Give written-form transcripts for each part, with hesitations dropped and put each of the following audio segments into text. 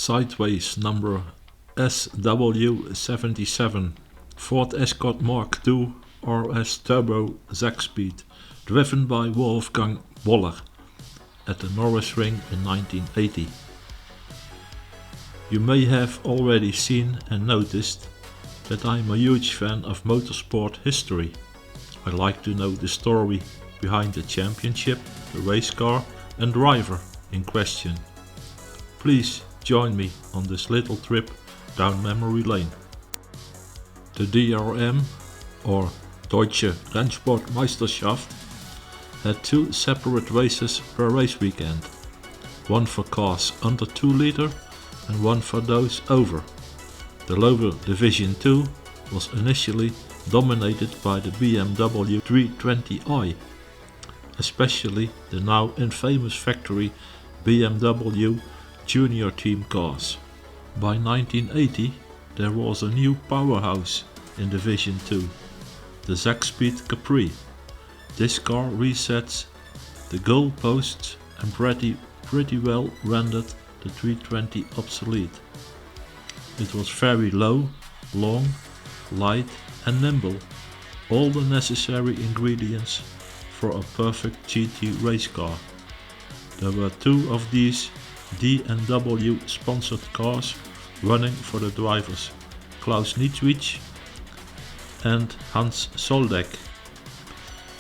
Sideways number SW77 Ford Escort Mark II RS Turbo Zakspeed, driven by Wolfgang Boller at the Norris Ring in 1980. You may have already seen and noticed that I am a huge fan of motorsport history. I like to know the story behind the championship, the race car and driver in question. Please join me on this little trip down memory lane. The DRM, or Deutsche Rennsport Meisterschaft, had two separate races per race weekend, one for cars under 2 liter and one for those over. The lower Division 2 was initially dominated by the BMW 320i, especially the now infamous factory BMW Junior Team cars. By 1980 there was a new powerhouse in Division 2, the Zakspeed Capri. This car resets the goalposts and pretty well rendered the 320 obsolete. It was very low, long, light and nimble, all the necessary ingredients for a perfect GT race car. There were 2 of these D&W sponsored cars running for the drivers Klaus Nietwich and Hans Soldeck.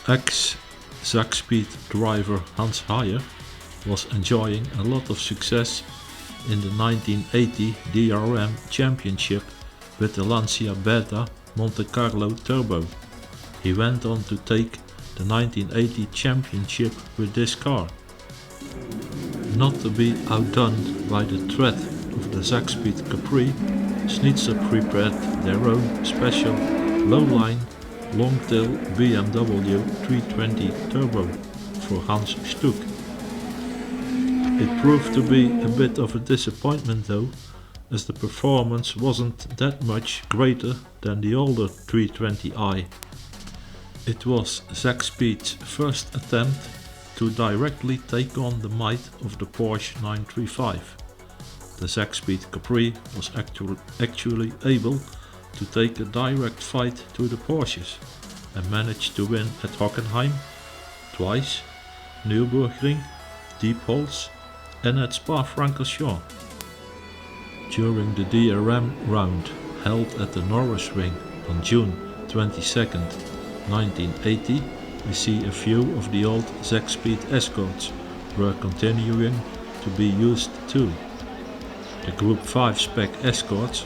Ex-Zakspeed driver Hans Heyer was enjoying a lot of success in the 1980 DRM Championship with the Lancia Beta Monte Carlo Turbo. He went on to take the 1980 championship with this car. Not to be outdone by the threat of the Zakspeed Capri, Schnitzer prepared their own special low-line, long-tail BMW 320 Turbo for Hans Stuck. It proved to be a bit of a disappointment though, as the performance wasn't that much greater than the older 320i. It was Zakspeed's first attempt to directly take on the might of the Porsche 935. The Zakspeed Capri was actually able to take a direct fight to the Porsches and managed to win at Hockenheim twice, Nürburgring, Diepholz and at Spa-Francorchamps. During the DRM round held at the Norris Ring on June 22, 1980, we see a few of the old Zakspeed Escorts were continuing to be used too. The Group 5 spec Escorts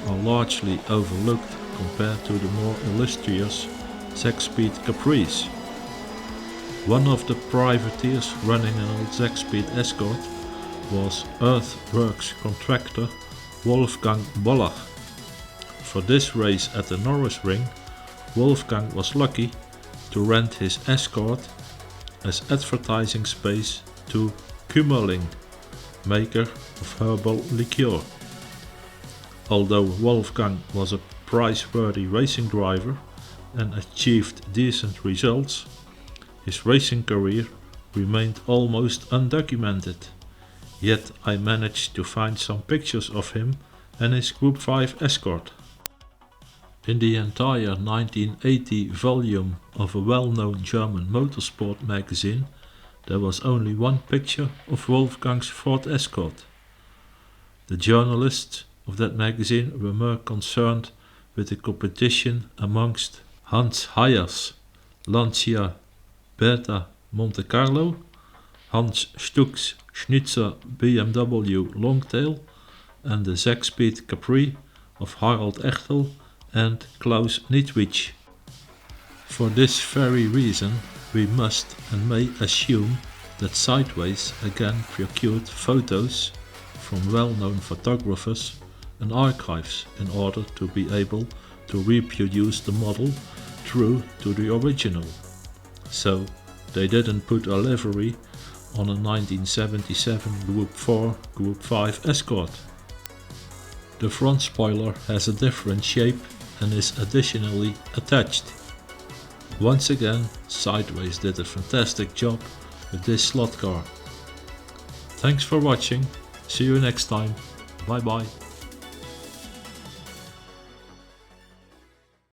are largely overlooked compared to the more illustrious Zakspeed Capris. One of the privateers running an old Zakspeed Escort was earthworks contractor Wolfgang Boller. For this race at the Norris Ring, Wolfgang was lucky to rent his Escort as advertising space to Kümmerling, maker of herbal liqueur. Although Wolfgang was a prize-worthy racing driver and achieved decent results, his racing career remained almost undocumented. Yet I managed to find some pictures of him and his Group 5 Escort. In the entire 1980 volume of a well-known German motorsport magazine, there was only one picture of Wolfgang's Ford Escort. The journalists of that magazine were more concerned with the competition amongst Hans Heyer's Lancia Beta Monte Carlo, Hans Stuck's Schnitzer BMW Longtail and the Zakspeed Capri of Harald Echtel and Klaus Nietwich. For this very reason, we must and may assume that Sideways again procured photos from well-known photographers and archives in order to be able to reproduce the model true to the original. So they didn't put a livery on a 1977 Group 4, Group 5 Escort. The front spoiler has a different shape and is additionally attached. Once again, Sideways did a fantastic job with this slot car. Thanks for watching, see you next time. Bye bye.